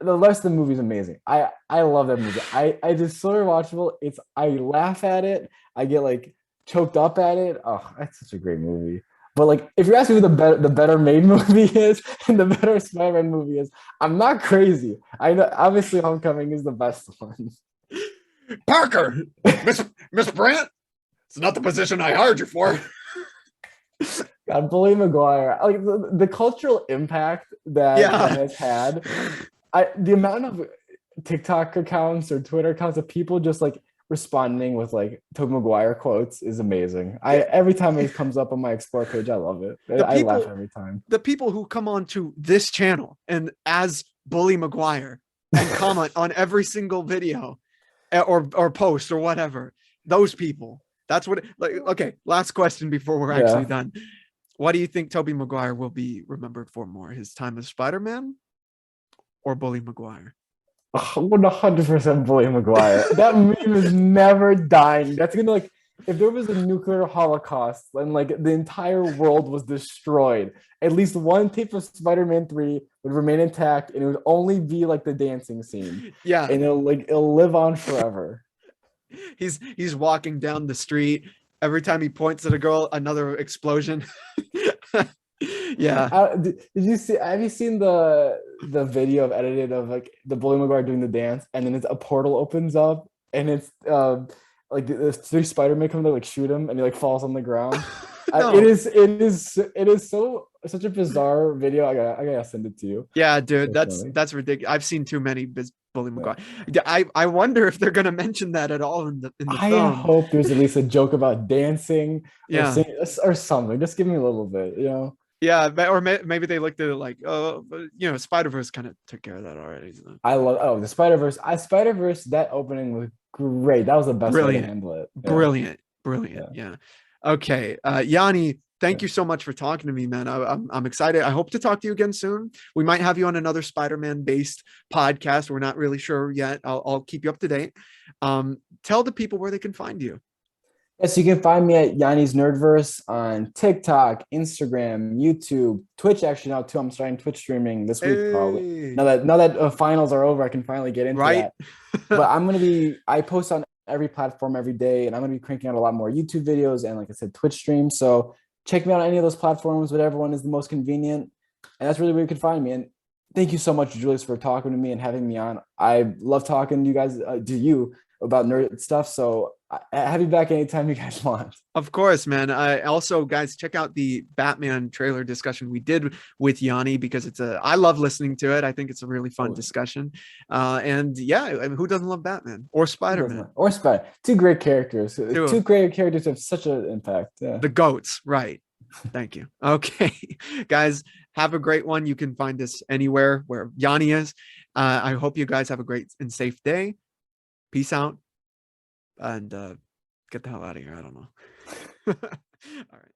the rest of the movie is amazing. I love that movie. I just so rewatchable. I laugh at it. I get like choked up at it. Oh, that's such a great movie. But like, if you're asking who the better made movie is and the better Spider-Man movie is, I'm not crazy. I know obviously Homecoming is the best one. Parker, Miss Brandt, it's not the position I hired you for. God, Bully Maguire, like the cultural impact that has had. The amount of TikTok accounts or Twitter accounts of people just like responding with like Tobey Maguire quotes is amazing. Every time it comes up on my Explore page, I love it. I laugh every time. The people who come onto this channel and as Bully Maguire and comment on every single video or post or whatever, those people. That's what. Okay, last question before we're actually done. What do you think Tobey Maguire will be remembered for more? His time as Spider-Man or Bully Maguire? 100% Bully Maguire. That meme is never dying. That's gonna like if there was a nuclear holocaust and like the entire world was destroyed, at least one tape of Spider-Man 3 would remain intact and it would only be like the dancing scene. Yeah. And it'll live on forever. He's walking down the street. Every time he points at a girl, another explosion. Yeah. Did you see? Have you seen the video of edited of like the Bully Maguire doing the dance, and then a portal opens up, and it's like the three Spider-Man come to like shoot him, and he like falls on the ground. No. It is such a bizarre video. I gotta send it to you. Yeah, dude, that's ridiculous. I've seen too many Bully Maguire. I wonder if they're gonna mention that at all in the film. I hope there's at least a joke about dancing, or something. Just give me a little bit, Yeah, or maybe they looked at it like, oh, Spider-Verse kind of took care of that already. So. I love the Spider-Verse. Spider-Verse, that opening was great. That was the best way to handle it. Yeah. Brilliant. Yeah. Okay, Yanni, thank you so much for talking to me, man. I'm excited. I hope to talk to you again soon. We might have you on another Spider-Man based podcast. We're not really sure yet. I'll keep you up to date. Tell the people where they can find you. Yes, you can find me at Yanni's Nerdverse on TikTok, Instagram, YouTube, Twitch. Actually, now too, I'm starting Twitch streaming this week. Probably Hey, now that finals are over, I can finally get into right? that. But I post on every platform every day, and I'm gonna be cranking out a lot more YouTube videos and, like I said, Twitch streams. So check me out on any of those platforms, whatever one is the most convenient, and that's really where you can find me. And thank you so much, Julius, for talking to me and having me on. I love talking to you guys, to you about nerd stuff. So have you back anytime you guys want. Of course, man. I also, guys, check out the Batman trailer discussion we did with Yanni because I love listening to it. I think it's a really fun Oh, discussion. And yeah, I mean, who doesn't love Batman or who Spider-Man? doesn't? Or Spider. Two great characters. Two, Two great characters have such an impact. Yeah. the goats, right? Thank you. Okay, guys, have a great one. You can find us anywhere where Yanni is. I hope you guys have a great and safe day. Peace out, and get the hell out of here. I don't know. All right.